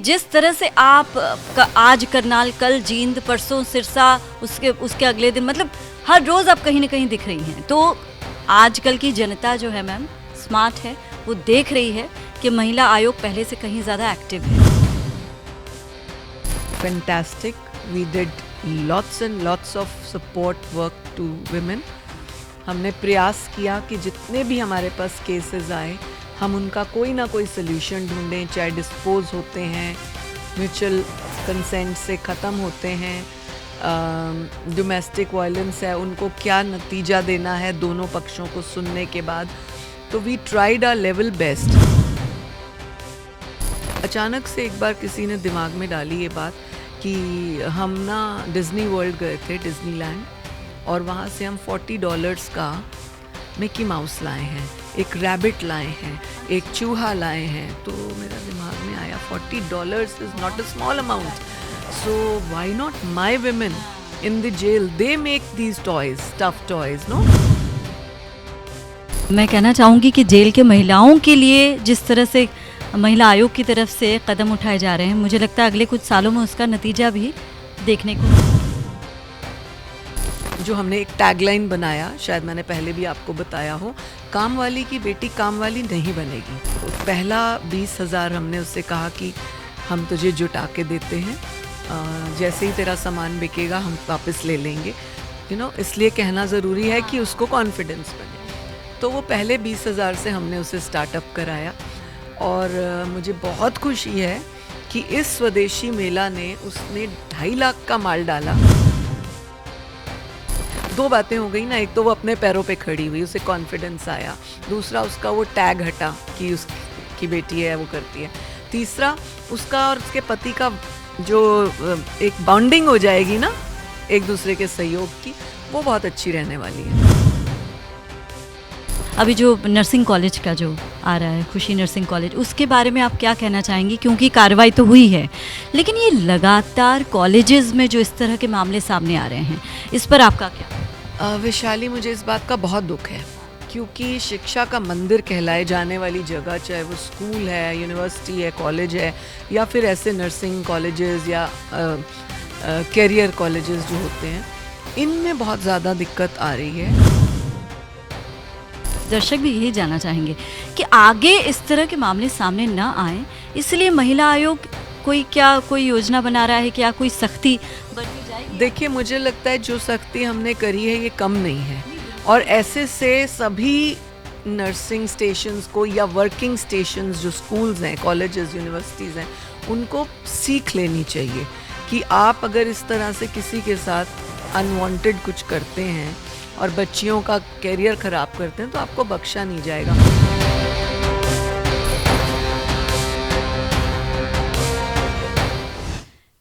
जिस तरह से आप आज करनाल, कल जींद, परसों सिरसा, उसके अगले दिन, मतलब हर रोज आप कहीं ना कहीं दिख रही हैं। तो आजकल की जनता जो है मैम स्मार्ट है, वो देख रही है कि महिला आयोग पहले से कहीं ज़्यादा एक्टिव है। Fantastic. We did lots and lots of support work to women. हमने प्रयास किया कि जितने भी हमारे पास केसेस आए हम उनका कोई ना कोई सोल्यूशन ढूंढें, चाहे डिस्पोज होते हैं, म्यूचुअल कंसेंट से ख़त्म होते हैं, डोमेस्टिक वायलेंस है, उनको क्या नतीजा देना है दोनों पक्षों को सुनने के बाद। तो we tried our level best. अचानक से एक बार किसी ने दिमाग में डाली ये बात कि हम ना डिज़नी वर्ल्ड गए थे, डिज़नीलैंड, और वहाँ से हम $40 का मिकी माउस लाए हैं, एक रैबिट लाए हैं, एक चूहा लाए हैं। तो मेरा दिमाग में आया $40 is not a small amount, so why not my women in the jail, they make these toys, stuffed toys, no? मैं कहना चाहूँगी कि जेल के महिलाओं के लिए जिस तरह से महिला आयोग की तरफ से कदम उठाए जा रहे हैं, मुझे लगता है अगले कुछ सालों में उसका नतीजा भी देखने को। जो हमने एक टैगलाइन बनाया, शायद मैंने पहले भी आपको बताया हो, काम वाली की बेटी काम वाली नहीं बनेगी। तो पहला 20,000 हमने उससे कहा कि हम तुझे जुटा के देते हैं, जैसे ही तेरा सामान बिकेगा हम वापस ले लेंगे, इसलिए कहना ज़रूरी है कि उसको कॉन्फिडेंस बने। तो वो पहले 20,000 से हमने उसे स्टार्टअप कराया, और मुझे बहुत खुशी है कि इस स्वदेशी मेला ने उसने 2.5 लाख का माल डाला। 2 बातें हो गई ना, एक तो वो अपने पैरों पे खड़ी हुई, उसे कॉन्फिडेंस आया, दूसरा उसका वो टैग हटा कि उसकी बेटी है वो करती है, तीसरा उसका और उसके पति का जो एक बॉन्डिंग हो जाएगी ना एक दूसरे के सहयोग की, वो बहुत अच्छी रहने वाली है। अभी जो नर्सिंग कॉलेज का जो आ रहा है, खुशी नर्सिंग कॉलेज, उसके बारे में आप क्या कहना चाहेंगी? क्योंकि कार्रवाई तो हुई है, लेकिन ये लगातार कॉलेजेस में जो इस तरह के मामले सामने आ रहे हैं, इस पर आपका क्या? वैशाली, मुझे इस बात का बहुत दुख है, क्योंकि शिक्षा का मंदिर कहलाए जाने वाली जगह, चाहे वो स्कूल है, यूनिवर्सिटी है, कॉलेज है, या फिर ऐसे नर्सिंग कॉलेजेस या कैरियर कॉलेजेस जो होते हैं, इनमें बहुत ज़्यादा दिक्कत आ रही है। दर्शक भी यही जानना चाहेंगे कि आगे इस तरह के मामले सामने ना आए, इसलिए महिला आयोग कोई योजना बना रहा है, क्या कोई सख्ती बरती जाएगी? देखिए, मुझे लगता है जो सख्ती हमने करी है ये कम नहीं है, और ऐसे से सभी नर्सिंग स्टेशंस को या वर्किंग स्टेशंस जो स्कूल्स हैं, कॉलेजेस, यूनिवर्सिटीज़ हैं, उनको सीख लेनी चाहिए कि आप अगर इस तरह से किसी के साथ अनवांटेड कुछ करते हैं और बच्चियों का कैरियर ख़राब करते हैं तो आपको बख्शा नहीं जाएगा।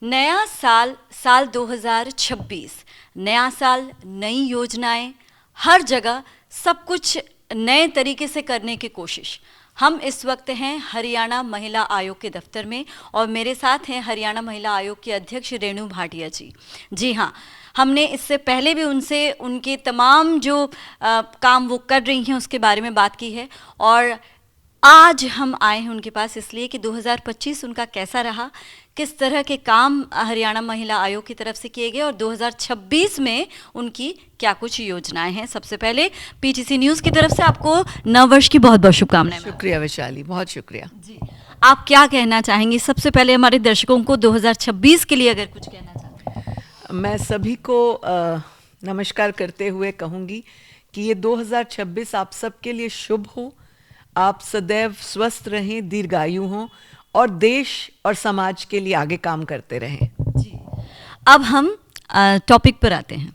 नया साल 2026, नया साल, नई योजनाएं, हर जगह सब कुछ नए तरीके से करने की कोशिश। हम इस वक्त हैं हरियाणा महिला आयोग के दफ्तर में, और मेरे साथ हैं हरियाणा महिला आयोग की अध्यक्ष रेणु भाटिया जी। जी हाँ, हमने इससे पहले भी उनसे उनके तमाम जो काम वो कर रही हैं उसके बारे में बात की है, और आज हम आए हैं उनके पास इसलिए कि 2025 उनका कैसा रहा, किस तरह के काम हरियाणा महिला आयोग की तरफ से किए गए, और 2026 में उनकी क्या कुछ योजनाएं हैं। सबसे पहले पीटीसी न्यूज़ की तरफ से आपको नव वर्ष की बहुत बहुत शुभकामनाएं। शुक्रिया वैशाली, बहुत शुक्रिया जी। आप क्या कहना चाहेंगी सबसे पहले हमारे दर्शकों को 2026 के लिए, अगर कुछ कहना चाहते हैं? मैं सभी को नमस्कार करते हुए कहूँगी कि ये 2026 आप सबके लिए शुभ हो, आप सदैव स्वस्थ रहें, दीर्घायु हों, और देश और समाज के लिए आगे काम करते रहें। जी। अब हम टॉपिक पर आते हैं।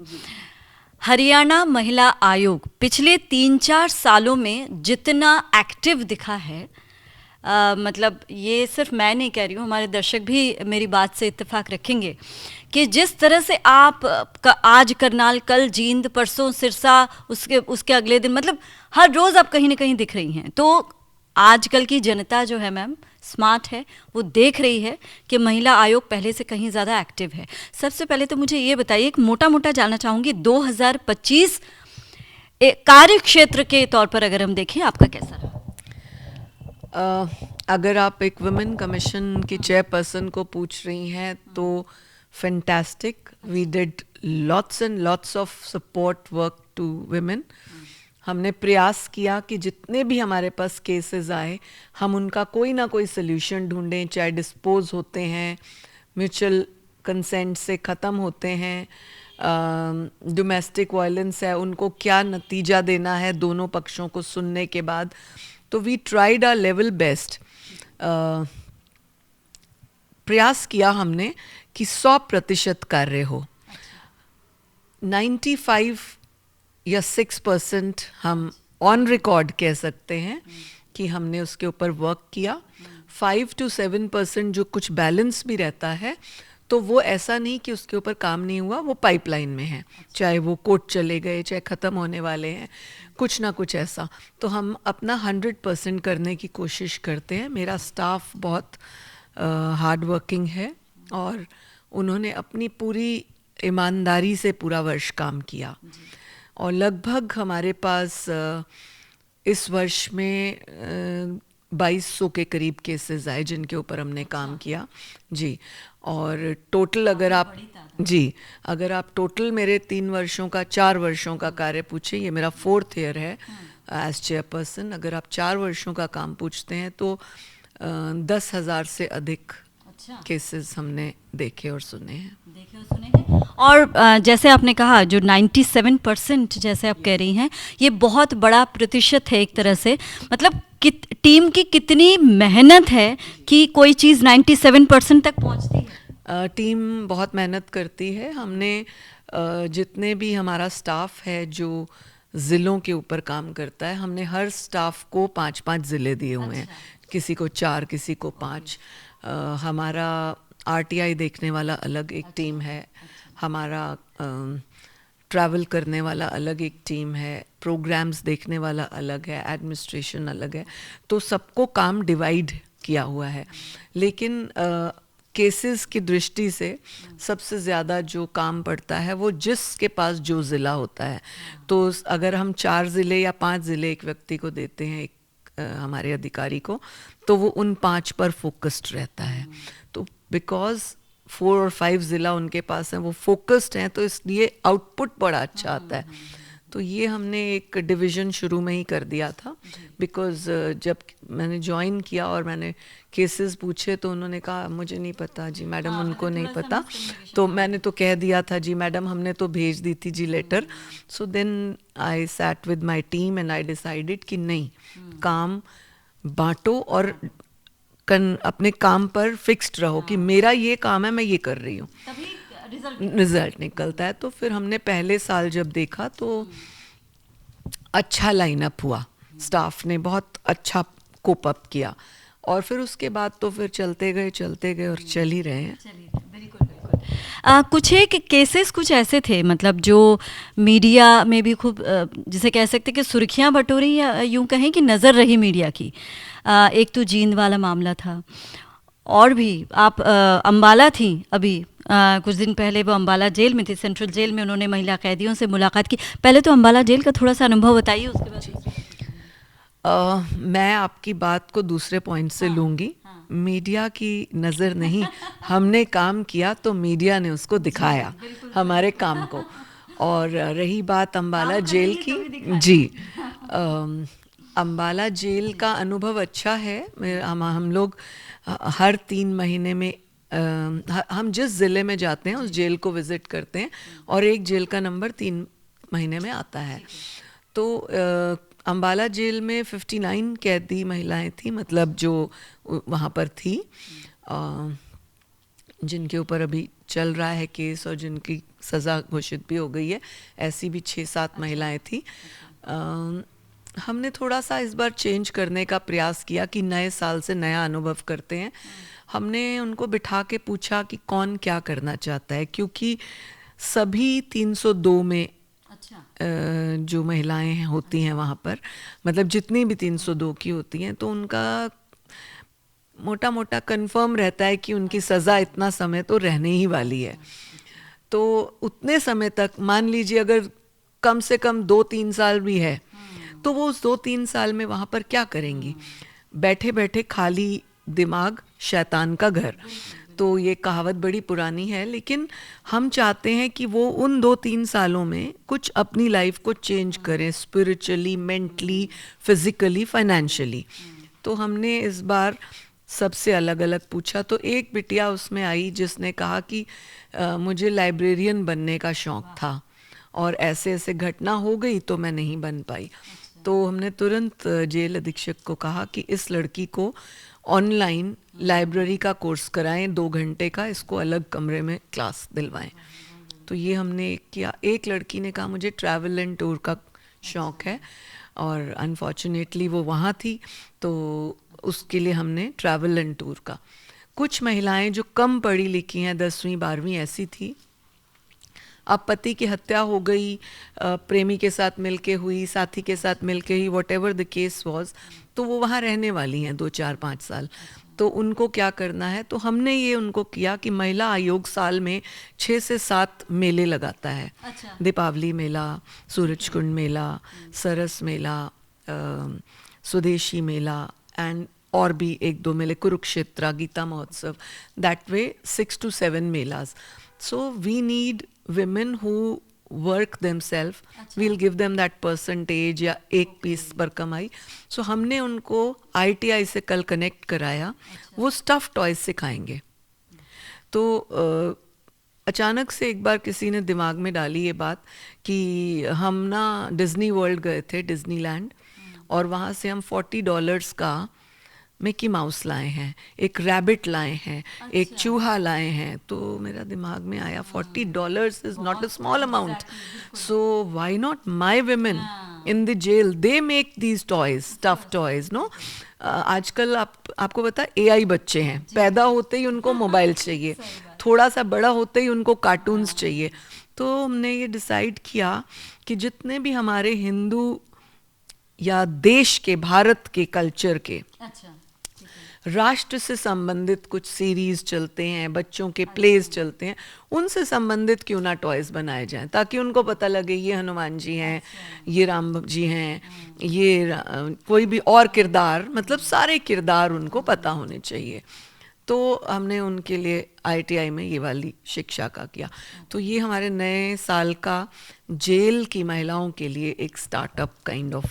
हरियाणा महिला आयोग पिछले 3-4 सालों में जितना एक्टिव दिखा है, मतलब ये सिर्फ मैं नहीं कह रही हूँ, हमारे दर्शक भी मेरी बात से इत्तेफाक रखेंगे कि जिस तरह से आप आज करनाल, कल जींद, परसों सिरसा, उसके अगले दिन, मतलब हर रोज़ आप कहीं ना कहीं दिख रही हैं। तो आजकल की जनता जो है मैम स्मार्ट है, वो देख रही है कि महिला आयोग पहले से कहीं ज़्यादा एक्टिव है। सबसे पहले तो मुझे ये बताइए, एक मोटा जानना चाहूँगी, 2025 कार्य क्षेत्र के तौर पर अगर हम देखें, आपका कैसा रहा? अगर आप एक वुमेन कमीशन की चेयरपर्सन को पूछ रही हैं तो fantastic, we did lots and lots of support work to women. हमने प्रयास किया कि जितने भी हमारे पास केसेस आए हम उनका कोई ना कोई सोल्यूशन ढूंढें, चाहे डिस्पोज होते हैं, म्यूचुअल कंसेंट से ख़त्म होते हैं, डोमेस्टिक वायलेंस है, उनको क्या नतीजा देना है दोनों पक्षों को सुनने के बाद। तो we tried our level best. प्रयास किया हमने कि 100% कार्य हो। 95 या 6% हम ऑन रिकॉर्ड कह सकते हैं कि हमने उसके ऊपर वर्क किया। 5 to 7% जो कुछ बैलेंस भी रहता है तो वो ऐसा नहीं कि उसके ऊपर काम नहीं हुआ, वो पाइपलाइन में है, चाहे वो कोर्ट चले गए, चाहे ख़त्म होने वाले हैं, कुछ ना कुछ ऐसा। तो हम अपना 100% करने की कोशिश करते हैं। मेरा स्टाफ बहुत हार्ड वर्किंग है और उन्होंने अपनी पूरी ईमानदारी से पूरा वर्ष काम किया और लगभग हमारे पास इस वर्ष में 2200 के करीब केसेस आए जिनके ऊपर हमने काम किया जी। और टोटल अगर आप टोटल मेरे 3 वर्षों का 4 वर्षों का कार्य पूछे, ये मेरा 4th ईयर है एज चेयरपर्सन, अगर आप 4 वर्षों का काम पूछते हैं तो 10,000 से अधिक केसेस हमने देखे और सुने हैं। और जैसे आपने कहा जो 97% जैसे आप कह रही हैं, ये बहुत बड़ा प्रतिशत है एक तरह से। मतलब टीम की कितनी मेहनत है कि कोई चीज़ 97% तक पहुंचती है। टीम बहुत मेहनत करती है। हमने जितने भी हमारा स्टाफ है जो ज़िलों के ऊपर काम करता है, हमने हर स्टाफ को 5-5 ज़िले दिए हुए हैं। किसी को 4, किसी को 5। हमारा RTI देखने वाला अलग एक टीम है, हमारा ट्रैवल करने वाला अलग एक टीम है, प्रोग्राम्स देखने वाला अलग है, एडमिनिस्ट्रेशन अलग है। तो सबको काम डिवाइड किया हुआ है। लेकिन केसेस की दृष्टि से सबसे ज़्यादा जो काम पड़ता है वो जिसके पास जो ज़िला होता है। तो अगर हम 4 ज़िले या 5 ज़िले एक व्यक्ति को देते हैं, हमारे अधिकारी को, तो वो उन 5 पर फोकस्ड रहता है। तो बिकॉज 4 और 5 ज़िला उनके पास हैं, वो फोकस्ड हैं, तो इसलिए आउटपुट बड़ा अच्छा आता है। तो ये हमने एक डिवीज़न शुरू में ही कर दिया था। बिकॉज जब मैंने ज्वाइन किया और मैंने केसेस पूछे तो उन्होंने कहा मुझे नहीं पता जी मैडम, उनको नहीं पता। तो मैंने तो कह दिया था जी मैडम, हमने तो भेज दी थी जी letter. So then I sat with my team and I decided कि नहीं, काम बांटो और अपने काम पर फिक्स्ड रहो कि मेरा ये काम है, मैं ये कर रही हूँ, रिजल्ट निकलता है। तो फिर हमने पहले साल जब देखा तो अच्छा लाइनअप हुआ, स्टाफ ने बहुत अच्छा कोप अप किया और फिर उसके बाद तो फिर चलते गए और चल ही रहे हैं। कुछ एक केसेस कुछ ऐसे थे, मतलब जो मीडिया में भी खूब जिसे कह सकते कि सुर्खियां बटोरी, या यूं कहें कि नज़र रही मीडिया की। एक तो जींद वाला मामला था, और भी आप अम्बाला थी अभी कुछ दिन पहले, वो अम्बाला जेल में थी, सेंट्रल जेल में उन्होंने महिला कैदियों से मुलाकात की। पहले तो अम्बाला जेल का थोड़ा सा अनुभव बताइए, उसके बाद मैं आपकी बात को दूसरे पॉइंट से लूँगी। मीडिया की नज़र नहीं, हमने काम किया तो मीडिया ने उसको दिखाया हमारे काम को। और रही बात अम्बाला जेल की, जी, अम्बाला जेल का अनुभव अच्छा है। हम लोग हर 3 महीने में हम जिस ज़िले में जाते हैं उस जेल को विज़िट करते हैं और एक जेल का नंबर 3 महीने में आता है। तो अम्बाला जेल में 59 कैदी महिलाएं थी, मतलब जो वहाँ पर थी, जिनके ऊपर अभी चल रहा है केस और जिनकी सज़ा घोषित भी हो गई है। ऐसी भी 6-7 महिलाएं थी। हमने थोड़ा सा इस बार चेंज करने का प्रयास किया कि नए साल से नया अनुभव करते हैं। हमने उनको बिठा के पूछा कि कौन क्या करना चाहता है, क्योंकि सभी 302 में जो महिलाएं होती हैं वहाँ पर, मतलब जितनी भी 302 की होती हैं, तो उनका मोटा मोटा कंफर्म रहता है कि उनकी सज़ा इतना समय तो रहने ही वाली है। तो उतने समय तक, मान लीजिए अगर कम से कम 2-3 साल भी है, तो वो उस 2-3 साल में वहाँ पर क्या करेंगी? बैठे बैठे खाली दिमाग शैतान का घर। तो ये कहावत बड़ी पुरानी है, लेकिन हम चाहते हैं कि वो उन 2-3 सालों में कुछ अपनी लाइफ को चेंज करें, स्पिरिचुअली, मेंटली, फिजिकली, फाइनेंशियली। तो हमने इस बार सबसे अलग अलग पूछा। तो एक बिटिया उसमें आई जिसने कहा कि मुझे लाइब्रेरियन बनने का शौक़ था और ऐसे ऐसे घटना हो गई तो मैं नहीं बन पाई। तो हमने तुरंत जेल अधीक्षक को कहा कि इस लड़की को ऑनलाइन लाइब्रेरी का कोर्स कराएं, 2 घंटे का, इसको अलग कमरे में क्लास दिलवाएं। तो ये हमने किया। एक लड़की ने कहा मुझे ट्रैवल एंड टूर का शौक़ है और अनफॉर्चुनेटली वो वहाँ थी, तो उसके लिए हमने ट्रैवल एंड टूर का। कुछ महिलाएं जो कम पढ़ी लिखी हैं, 10वीं 12वीं ऐसी थी, अब पति की हत्या हो गई, प्रेमी के साथ मिलके हुई, साथी के साथ मिलके हुई, what ever the case was, तो वो वहाँ रहने वाली हैं 2, 4, 5 साल। तो उनको क्या करना है, तो हमने ये उनको किया कि महिला आयोग साल में 6 से 7 मेले लगाता है। अच्छा। दीपावली मेला, सूरजकुंड मेला, सरस मेला, स्वदेशी मेला, एंड और भी 1-2 मेले, Kurukshetra, Gita Mahotsav, that way 6 to 7 melas. So we need women who work themselves, we'll give them that percentage या 1 पीस पर कमाई। सो हमने उनको ITI से कल कनेक्ट कराया, वो स्टफ टॉयज सिखाएंगे। तो अचानक से एक बार किसी ने दिमाग में डाली ये बात कि हम ना डिज्नी वर्ल्ड गए थे, डिज्नीलैंड, और वहाँ से हम $40 का मिकी माउस लाए हैं, एक रैबिट लाए हैं, एक चूहा लाए हैं। तो मेरा दिमाग में आया $40 is not a small amount, so why not my women in the jail, they make these toys, stuff toys, no. आजकल आपको पता है AI बच्चे हैं, पैदा होते ही उनको मोबाइल चाहिए, थोड़ा सा बड़ा होते ही उनको कार्टून्स चाहिए। तो हमने ये डिसाइड किया कि जितने भी हमारे हिंदू या देश के, भारत के कल्चर के, राष्ट्र से संबंधित कुछ सीरीज चलते हैं, बच्चों के प्लेज चलते हैं, उनसे संबंधित क्यों ना टॉयज बनाए जाएं, ताकि उनको पता लगे ये हनुमान जी हैं, ये राम जी हैं, ये कोई भी और किरदार, मतलब सारे किरदार उनको पता होने चाहिए। तो हमने उनके लिए ITI में ये वाली शिक्षा का किया। तो ये हमारे नए साल का जेल की महिलाओं के लिए एक स्टार्टअप काइंड ऑफ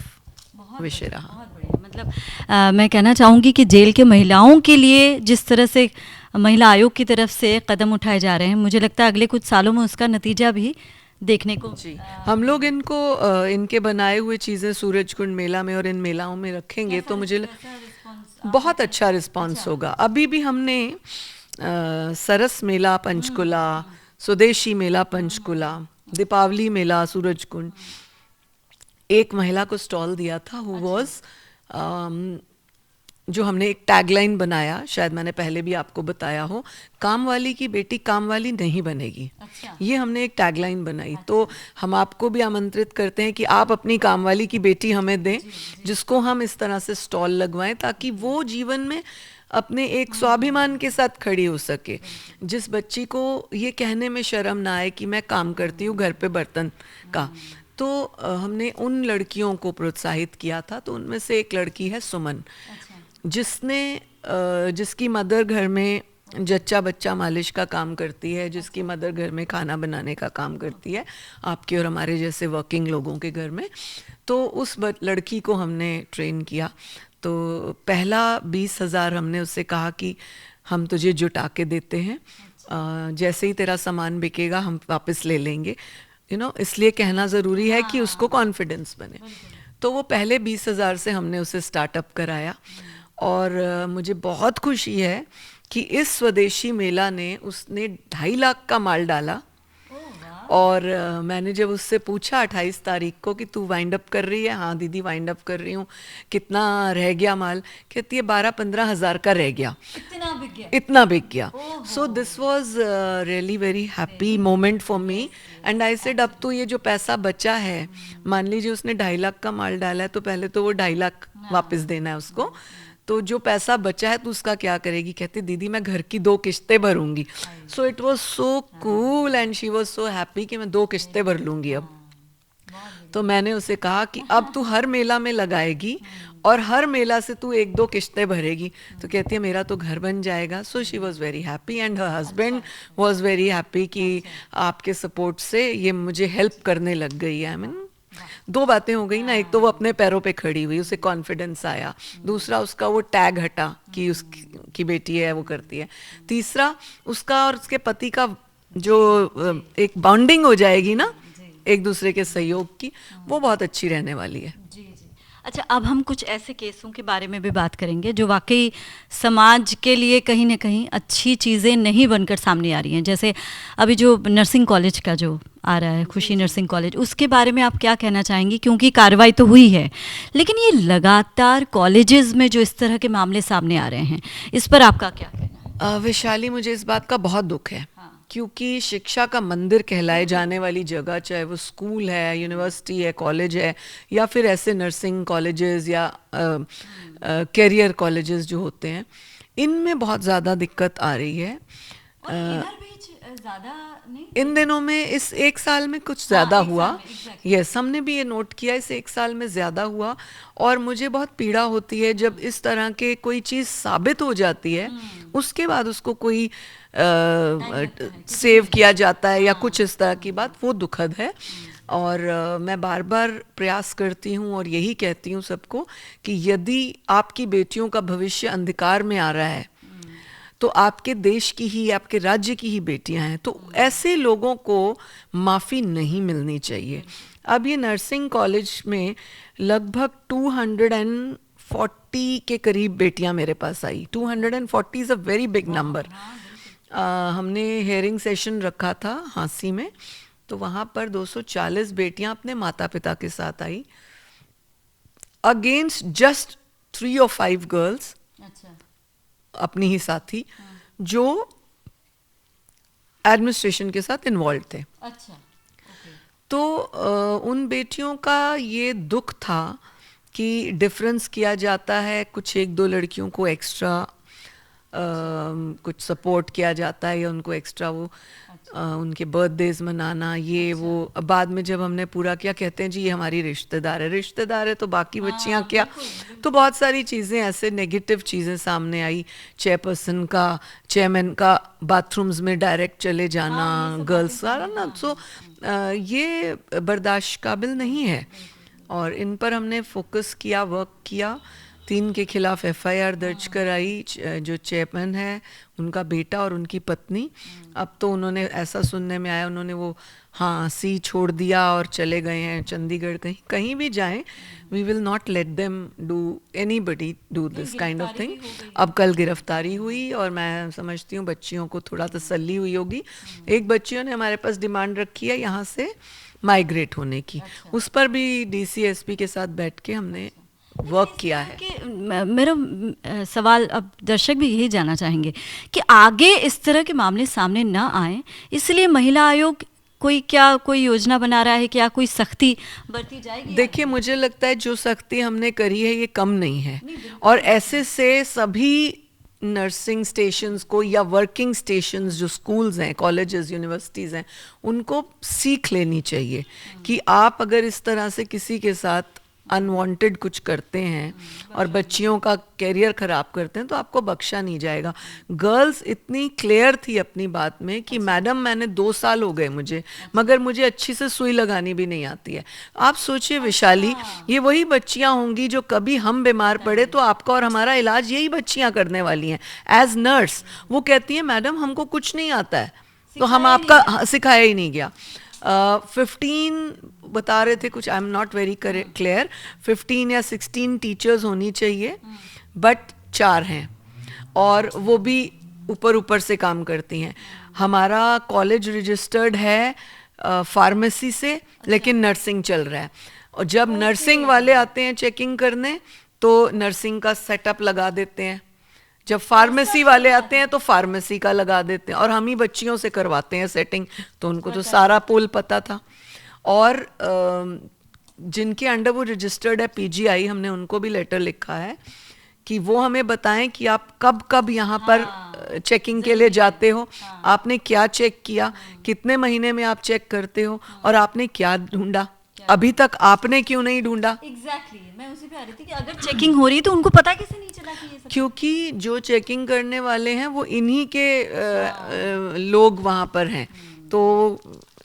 विषय रहा। बहुत बढ़िया। मतलब मैं कहना चाहूँगी कि जेल के महिलाओं के लिए जिस तरह से महिला आयोग की तरफ से कदम उठाए जा रहे हैं, मुझे लगता है अगले कुछ सालों में उसका नतीजा भी देखने को जी। हम लोग इनको इनके बनाए हुए चीज़ें सूरजकुंड मेला में और इन मेलाओं में रखेंगे तो मुझे बहुत अच्छा रिस्पांस होगा। अभी भी हमने सरस मेला पंचकुला, स्वदेशी मेला पंचकुला, दीपावली मेला सूरजकुंड, एक महिला को स्टॉल दिया था, हु वाज जो हमने एक टैगलाइन बनाया, शायद मैंने पहले भी आपको बताया हो, काम वाली की बेटी काम वाली नहीं बनेगी। अच्छा। ये हमने एक टैगलाइन बनाई। तो हम आपको भी आमंत्रित करते हैं कि आप अपनी काम वाली की बेटी हमें दें, जिसको हम इस तरह से स्टॉल लगवाएं, ताकि वो जीवन में अपने एक स्वाभिमान के साथ खड़ी हो सके। जिस बच्ची को ये कहने में शर्म ना आए कि मैं काम करती हूँ घर पे बर्तन का। तो हमने उन लड़कियों को प्रोत्साहित किया था। तो उनमें से एक लड़की है सुमन, जिसकी मदर घर में जच्चा बच्चा मालिश का काम करती है, जिसकी मदर घर में खाना बनाने का काम करती है, आपके और हमारे जैसे वर्किंग लोगों के घर में। तो उस लड़की को हमने ट्रेन किया। तो पहला 20,000 हमने उससे कहा कि हम तुझे जुटा के देते हैं, जैसे ही तेरा सामान बिकेगा हम वापस ले लेंगे, इसलिए कहना ज़रूरी है कि उसको कॉन्फिडेंस बने। तो वो पहले 20,000 से हमने उसे स्टार्टअप कराया। और मुझे बहुत खुशी है कि इस स्वदेशी मेला ने उसने 2.5 लाख का माल डाला। और मैंने जब उससे पूछा 28 तारीख को कि तू वाइंड अप कर रही है, हाँ दीदी वाइंड अप कर रही हूँ, कितना रह गया माल, कहती है 12-15 हज़ार का रह गया। इतना बिक गया। So this was really very happy moment for me. And I said अब तो ये जो पैसा बचा है, मान लीजिए उसने 2.5 लाख का माल डाला है, तो पहले तो वो 2.5 लाख वापस देना है उसको। तो जो पैसा बचा है तो उसका क्या करेगी, कहती दीदी मैं घर की 2 किश्तें भरूंगी। So it was so cool and she was so happy कि मैं 2 किश्तें भर लूंगी अब। तो मैंने उसे कहा कि अब तू हर मेला में लगाएगी और हर मेला से तू 1-2 किश्तें भरेगी। तो कहती है मेरा तो घर बन जाएगा। So she was very happy and her husband was very happy कि आपके सपोर्ट से ये मुझे हेल्प करने लग गई है। आई मीन 2 बातें हो गई ना, एक तो वो अपने पैरों पे खड़ी हुई, उसे कॉन्फिडेंस आया, दूसरा उसका वो टैग हटा कि उसकी बेटी है वो करती है, तीसरा उसका और उसके पति का जो एक बॉन्डिंग हो जाएगी ना एक दूसरे के सहयोग की, वो बहुत अच्छी रहने वाली है। अच्छा, अब हम कुछ ऐसे केसों के बारे में भी बात करेंगे जो वाकई समाज के लिए कहीं ना कहीं अच्छी चीज़ें नहीं बनकर सामने आ रही हैं। जैसे अभी जो नर्सिंग कॉलेज का जो आ रहा है, खुशी नर्सिंग कॉलेज, उसके बारे में आप क्या कहना चाहेंगी? क्योंकि कार्रवाई तो हुई है, लेकिन ये लगातार कॉलेजेस में जो इस तरह के मामले सामने आ रहे हैं, इस पर आपका क्या कहना है? विशाली, मुझे इस बात का बहुत दुख है क्योंकि शिक्षा का मंदिर कहलाए जाने वाली जगह, चाहे वो स्कूल है, यूनिवर्सिटी है, कॉलेज है, या फिर ऐसे नर्सिंग कॉलेजेस या कैरियर कॉलेजेस जो होते हैं, इनमें बहुत ज़्यादा दिक्कत आ रही है। ज़्यादा नहीं, इन दिनों में इस 1 साल में कुछ ज़्यादा हुआ। यस, हमने भी ये नोट किया, इस 1 साल में ज़्यादा हुआ। और मुझे बहुत पीड़ा होती है जब इस तरह के कोई चीज़ साबित हो जाती है, उसके बाद उसको कोई सेव किया जाता है या कुछ इस तरह की बात, वो दुखद है। और मैं बार बार प्रयास करती हूँ और यही कहती हूँ सबको कि यदि आपकी बेटियों का भविष्य अंधकार में आ रहा है तो आपके देश की ही, आपके राज्य की ही बेटियां हैं, तो ऐसे लोगों को माफ़ी नहीं मिलनी चाहिए। अब ये नर्सिंग कॉलेज में लगभग 240 के करीब बेटियां मेरे पास आई। 240 is a very big number. हमने हेयरिंग सेशन रखा था हाँसी में, तो वहाँ पर 240 बेटियां अपने माता पिता के साथ आई, अगेंस्ट जस्ट 3 or 5 गर्ल्स, अपनी ही साथी, जो एडमिनिस्ट्रेशन के साथ इन्वॉल्व थे। अच्छा, तो उन बेटियों का ये दुख था कि डिफरेंस किया जाता है, कुछ 1-2 लड़कियों को एक्स्ट्रा कुछ सपोर्ट किया जाता है या उनको एक्स्ट्रा वो उनके बर्थडेज मनाना, ये वो। बाद में जब हमने पूरा किया, कहते हैं जी ये हमारी रिश्तेदार है तो बाकी बच्चियां क्या। तो बहुत सारी चीज़ें ऐसे नेगेटिव चीज़ें सामने आई। चेयरमैन का बाथरूम्स में डायरेक्ट चले जाना, गर्ल्स सारा ना, सो ये बर्दाश्त काबिल नहीं है। और इन पर हमने फोकस किया, वर्क किया। 3 के खिलाफ FIR दर्ज कराई, जो चेयरमैन है, उनका बेटा और उनकी पत्नी। अब तो उन्होंने, ऐसा सुनने में आया, उन्होंने वो सी छोड़ दिया और चले गए हैं चंडीगढ़। कहीं भी जाएं, we will not let them do anybody do this kind of thing. अब कल गिरफ्तारी हुई और मैं समझती हूँ बच्चियों को थोड़ा तसल्ली हुई होगी। एक बच्चियों ने हमारे पास डिमांड रखी है यहाँ से माइग्रेट होने की। उस पर भी DC SP के साथ बैठ के हमने वर्क किया है। कि मेरा सवाल, अब दर्शक भी यही जानना चाहेंगे कि आगे इस तरह के मामले सामने ना आए, इसलिए महिला आयोग कोई योजना बना रहा है, क्या कोई सख्ती बरती जाएगी? देखिए, मुझे लगता है जो सख्ती हमने करी है ये कम नहीं है, और ऐसे से सभी नर्सिंग स्टेशंस को या वर्किंग स्टेशंस जो स्कूल्स हैं, कॉलेजेस, यूनिवर्सिटीज़ हैं, उनको सीख लेनी चाहिए कि आप अगर इस तरह से किसी के साथ अनवांटेड कुछ करते हैं और बच्चियों का कैरियर ख़राब करते हैं तो आपको बख्शा नहीं जाएगा। गर्ल्स इतनी क्लियर थी अपनी बात में कि मैडम, मैंने 2 साल हो गए मुझे, मगर मुझे अच्छी से सुई लगानी भी नहीं आती है। आप सोचिए विशाली, ये वही बच्चियां होंगी जो कभी हम बीमार पड़े तो आपका और हमारा इलाज यही बच्चियां करने वाली हैं एज नर्स। वो कहती हैं मैडम हमको कुछ नहीं आता है, तो हम आपका सिखाया ही नहीं गया। 15 बता रहे थे कुछ, I am not very clear, 15 या 16 टीचर्स होनी चाहिए, बट 4 हैं और वो भी ऊपर से काम करती हैं। हमारा कॉलेज रजिस्टर्ड है फार्मेसी से, लेकिन नर्सिंग चल रहा है। और जब नर्सिंग वाले आते हैं चेकिंग करने तो नर्सिंग का सेटअप लगा देते हैं, जब फार्मेसी वाले आते हैं तो फार्मेसी का लगा देते हैं, और हम ही बच्चियों से करवाते हैं सेटिंग, तो उनको तो सारा पोल पता था। और जिनके अंडर वो रजिस्टर्ड है PGI, हमने उनको भी लेटर लिखा है कि वो हमें बताएं कि आप कब कब यहाँ पर चेकिंग के लिए जाते हो, आपने क्या चेक किया, कितने महीने में आप चेक करते हो और आपने क्या ढूंढा। अभी तक आपने क्यों नहीं ढूंढा? एग्जैक्टली मैं उसी पे आ रही थी कि अगर चेकिंग हो रही है तो उनको पता कैसे नहीं चला कि ये सब क्योंकि जो चेकिंग करने वाले हैं वो इन्हीं के लोग वहां पर हैं, तो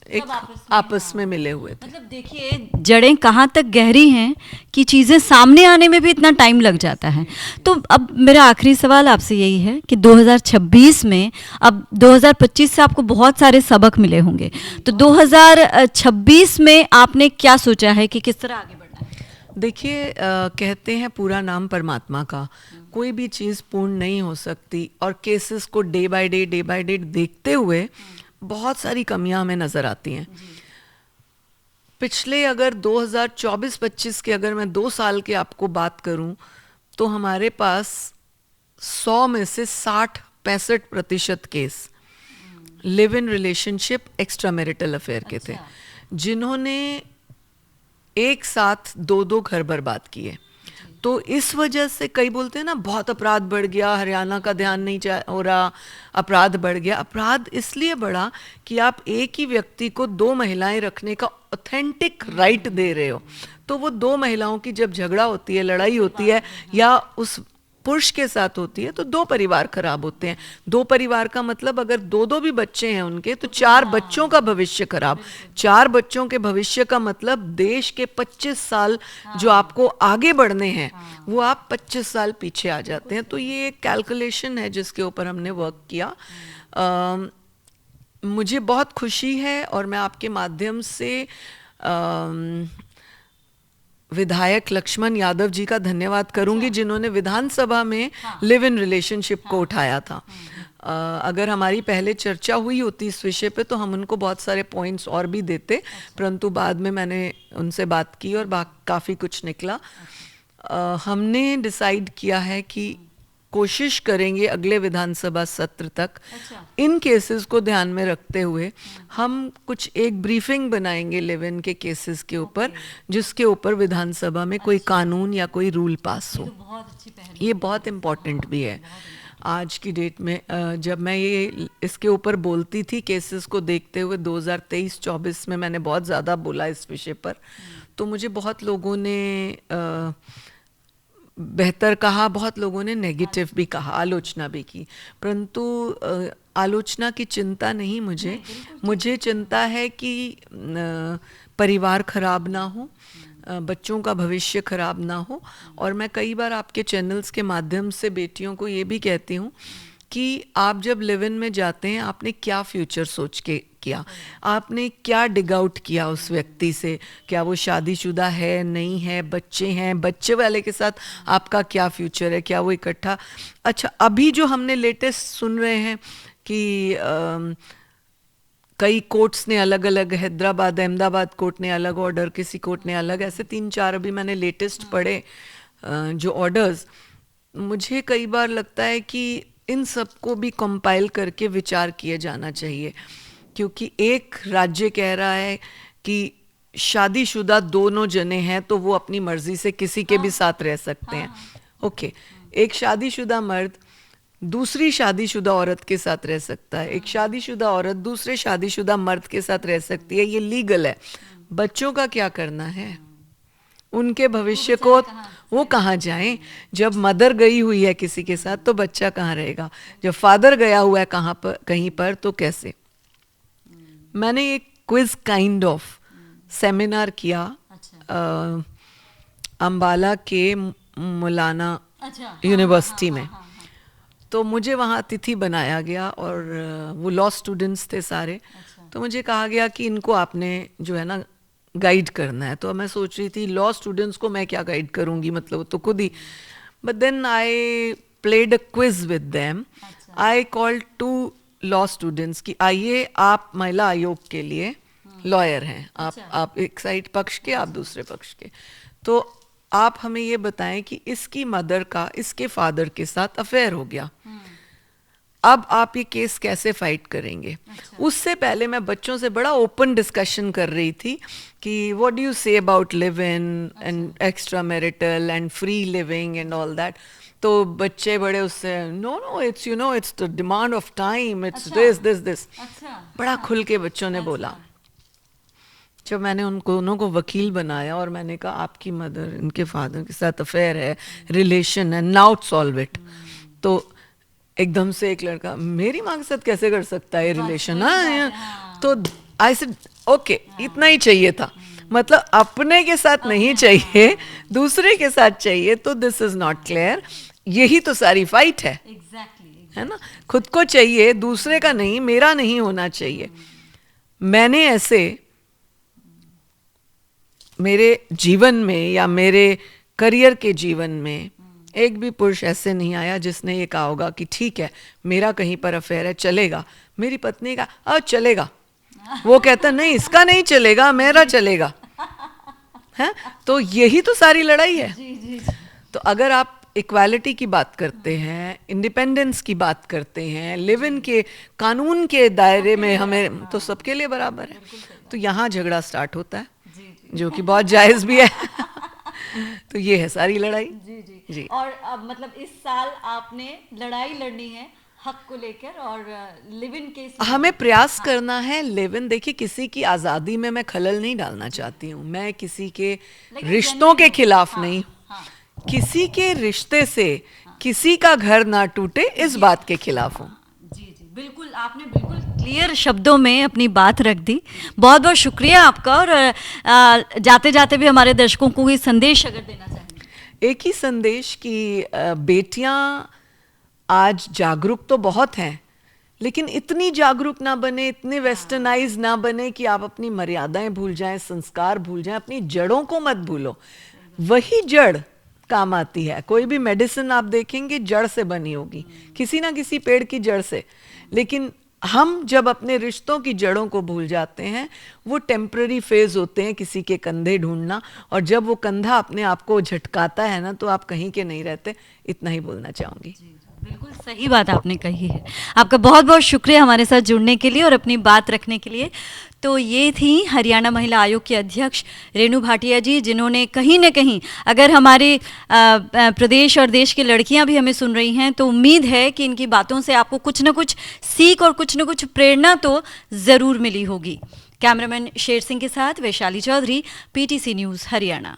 एक आपस में मिले हुए थे। मतलब देखिए जड़ें कहाँ तक गहरी हैं कि चीज़ें सामने आने में भी इतना टाइम लग जाता है। तो अब मेरा आखिरी सवाल आपसे यही है कि 2026 में, अब 2025 से आपको बहुत सारे सबक मिले होंगे, तो 2026 में आपने क्या सोचा है कि किस तरह आगे बढ़ना है? देखिए, कहते हैं पूरा नाम परमात्मा का, कोई भी चीज़ पूर्ण नहीं हो सकती, और केसेस को डे बाय डे देखते हुए बहुत सारी कमियां हमें नज़र आती हैं। पिछले अगर 2024-25 के अगर मैं 2 साल के आपको बात करूं, तो हमारे पास 100 में से 60-65% case live in relationship extra marital affair के थे, जिन्होंने एक साथ 2 घर बर्बाद किए। तो इस वजह से कई बोलते हैं ना बहुत अपराध बढ़ गया, हरियाणा का ध्यान नहीं हो रहा, अपराध बढ़ गया। अपराध इसलिए बढ़ा कि आप एक ही व्यक्ति को 2 महिलाएं रखने का ऑथेंटिक राइट दे रहे हो, तो वो 2 महिलाओं की जब झगड़ा होती है, लड़ाई होती है, या उस पुरुष के साथ होती है, तो 2 परिवार खराब होते हैं। 2 परिवार का मतलब अगर 2 भी बच्चे हैं उनके, तो 4 बच्चों का भविष्य खराब। 4 बच्चों के भविष्य का मतलब देश के 25 साल जो आपको आगे बढ़ने हैं, वो आप 25 साल पीछे आ जाते हैं। तो ये एक कैलकुलेशन है जिसके ऊपर हमने वर्क किया। मुझे बहुत खुशी है, और मैं आपके माध्यम से विधायक लक्ष्मण यादव जी का धन्यवाद करूंगी, जिन्होंने विधानसभा में लिव इन रिलेशनशिप को उठाया था। अगर हमारी पहले चर्चा हुई होती इस विषय पे, तो हम उनको बहुत सारे पॉइंट्स और भी देते, परंतु बाद में मैंने उनसे बात की और काफ़ी कुछ निकला। हमने डिसाइड किया है कि कोशिश करेंगे अगले विधानसभा सत्र तक इन केसेस को ध्यान में रखते हुए हम कुछ एक ब्रीफिंग बनाएंगे लिव इन के केसेस के ऊपर, जिसके ऊपर विधानसभा में कोई कानून या कोई रूल पास हो। ये बहुत इम्पोर्टेंट भी है आज की डेट में। जब मैं ये इसके ऊपर बोलती थी केसेस को देखते हुए 2023-24 में, मैंने बहुत ज़्यादा बोला इस विषय पर, तो मुझे बहुत लोगों ने बेहतर कहा, बहुत लोगों ने नेगेटिव भी कहा, आलोचना भी की, परंतु आलोचना की चिंता नहीं मुझे चिंता है कि परिवार खराब ना हो, बच्चों का भविष्य खराब ना हो। और मैं कई बार आपके चैनल्स के माध्यम से बेटियों को ये भी कहती हूँ कि आप जब लिव इन में जाते हैं, आपने क्या फ्यूचर सोच के किया, आपने क्या डिग आउट किया उस व्यक्ति से, क्या वो शादीशुदा है, नहीं है, बच्चे हैं, बच्चे वाले के साथ आपका क्या फ्यूचर है, क्या वो इकट्ठा। अच्छा, अभी जो हमने लेटेस्ट सुन रहे हैं कि कई कोर्ट्स ने अलग अलग, हैदराबाद अहमदाबाद कोर्ट ने अलग ऑर्डर, किसी कोर्ट ने अलग, ऐसे 3-4 अभी मैंने लेटेस्ट पढ़े जो ऑर्डर्स। मुझे कई बार लगता है कि इन सबको भी कंपाइल करके विचार किया जाना चाहिए, क्योंकि एक राज्य कह रहा है कि शादीशुदा दोनों जने हैं तो वो अपनी मर्जी से किसी के भी साथ रह सकते हैं। ओके, एक शादीशुदा मर्द दूसरी शादीशुदा औरत के साथ रह सकता है, एक शादीशुदा औरत दूसरे शादीशुदा मर्द के साथ रह सकती है, ये लीगल है। बच्चों का क्या करना है, उनके भविष्य को वो कहाँ जाएं? जब मदर गई हुई है किसी के साथ तो बच्चा कहाँ रहेगा, जब फादर गया हुआ है कहाँ पर, कहीं पर, तो कैसे? मैंने एक क्विज काइंड ऑफ सेमिनार किया अंबाला के मौलाना यूनिवर्सिटी में, तो मुझे वहाँ अतिथि बनाया गया और वो लॉ स्टूडेंट्स थे सारे। तो मुझे कहा गया कि इनको आपने जो है ना गाइड करना है। तो मैं सोच रही थी लॉ स्टूडेंट्स को मैं क्या गाइड करूँगी, मतलब तो खुद ही। But then I played a quiz with them. I called 2 law students कि आइए, आप महिला आयोग के लिए लॉयर हैं, आप एक साइड पक्ष के, आप दूसरे पक्ष के, तो आप हमें ये बताएं कि इसकी मदर का इसके फादर के साथ अफेयर हो गया, अब आप ये केस कैसे फाइट करेंगे? उससे पहले मैं बच्चों से बड़ा ओपन डिस्कशन कर रही थी कि what do you say about live in and extra marital and free living and all that. तो बच्चे बड़े उससे no it's it's the demand of time, it's this. बड़ा खुल के बच्चों ने बोला। जब मैंने उनको वकील बनाया और मैंने कहा आपकी मदर इनके फादर के साथ अफेयर है, रिलेशन है, नाउ सॉल्व इट, तो एकदम से एक लड़का मेरी माँ के साथ कैसे कर सकता है रिलेशन, हाँ, तो आई सेड ओके, इतना ही चाहिए था, मतलब अपने के साथ नहीं चाहिए, दूसरे के साथ चाहिए, तो दिस इज नॉट क्लियर। यही तो सारी फाइट है, है ना, खुद को चाहिए, दूसरे का नहीं, मेरा नहीं होना चाहिए। मैंने ऐसे मेरे जीवन में या मेरे करियर के जीवन में एक भी पुरुष ऐसे नहीं आया जिसने ये कहा होगा कि ठीक है मेरा कहीं पर अफेयर है, चलेगा। मेरी पत्नी का चलेगा, वो कहता नहीं इसका नहीं चलेगा, मेरा चलेगा, है। तो यही तो सारी लड़ाई है। तो अगर आप इक्वालिटी की बात करते हैं, इंडिपेंडेंस की बात करते हैं, लिव इन के कानून के दायरे में हमें तो सबके लिए बराबर है, तो यहाँ झगड़ा स्टार्ट होता है, जो कि बहुत जायज़ भी है। तो ये है सारी लड़ाई। जी। और अब मतलब इस साल आपने लड़ाई लड़नी है हक को लेकर और लिव इन के हमें प्रयास करना है। लिव इन, देखिए किसी की आज़ादी में मैं खलल नहीं डालना चाहती हूँ, मैं किसी के रिश्तों के खिलाफ नहीं, किसी के रिश्ते से किसी का घर ना टूटे इस बात के खिलाफ हूँ। जी, बिल्कुल, आपने बिल्कुल क्लियर शब्दों में अपनी बात रख दी। बहुत बहुत शुक्रिया आपका। और जाते जाते भी हमारे दर्शकों को कोई संदेश अगर देना चाहेंगे। एक ही संदेश कि बेटियां आज जागरूक तो बहुत हैं, लेकिन इतनी जागरूक ना बने, इतने वेस्टर्नाइज ना बने कि आप अपनी मर्यादाएं भूल जाएं, संस्कार भूल जाएं, अपनी जड़ों को मत भूलो। वही जड़ काम आती है। कोई भी मेडिसिन आप देखेंगे जड़ से बनी होगी, किसी ना किसी पेड़ की जड़ से। लेकिन हम जब अपने रिश्तों की जड़ों को भूल जाते हैं, वो टेम्पररी फेज होते हैं, किसी के कंधे ढूंढना, और जब वो कंधा अपने आप को झटकाता है ना, तो आप कहीं के नहीं रहते। इतना ही बोलना चाहूँगी। बिल्कुल सही बात आपने कही है। आपका बहुत बहुत शुक्रिया हमारे साथ जुड़ने के लिए और अपनी बात रखने के लिए। तो ये थी हरियाणा महिला आयोग की अध्यक्ष रेणु भाटिया जी, जिन्होंने कहीं न कहीं, अगर हमारे प्रदेश और देश की लड़कियां भी हमें सुन रही हैं, तो उम्मीद है कि इनकी बातों से आपको कुछ न कुछ सीख और कुछ न कुछ प्रेरणा तो ज़रूर मिली होगी। कैमरामैन शेर सिंह के साथ वैशाली चौधरी, PTC न्यूज़ हरियाणा।